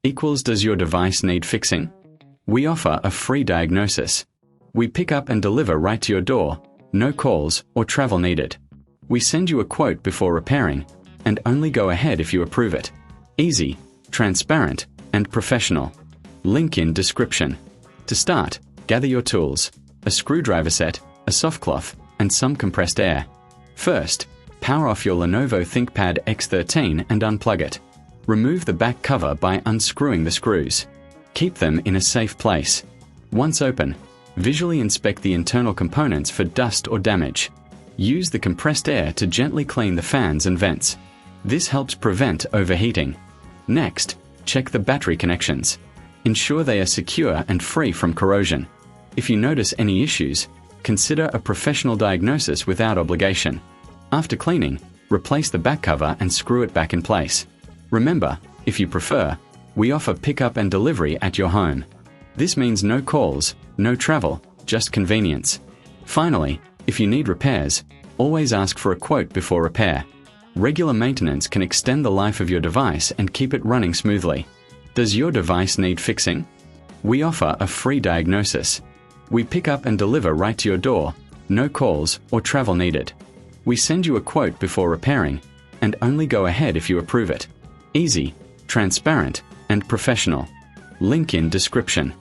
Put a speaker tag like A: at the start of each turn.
A: equals does your device need fixing? We offer a free diagnosis. We pick up and deliver right to your door, no calls or travel needed. We send you a quote before repairing, and only go ahead if you approve it. Easy, transparent, and professional. Link in description. To start, gather your tools, a screwdriver set, a soft cloth, and some compressed air. First, power off your Lenovo ThinkPad X13 and unplug it. Remove the back cover by unscrewing the screws. Keep them in a safe place. Once open, visually inspect the internal components for dust or damage. Use the compressed air to gently clean the fans and vents. This helps prevent overheating. Next, check the battery connections. Ensure they are secure and free from corrosion. If you notice any issues, consider a professional diagnosis without obligation. After cleaning, replace the back cover and screw it back in place. Remember, if you prefer, we offer pickup and delivery at your home. This means no calls, no travel, just convenience. Finally, if you need repairs, always ask for a quote before repair. Regular maintenance can extend the life of your device and keep it running smoothly. Does your device need fixing? We offer a free diagnosis. We pick up and deliver right to your door, no calls or travel needed. We send you a quote before repairing, and only go ahead if you approve it. Easy, transparent, and professional. Link in description.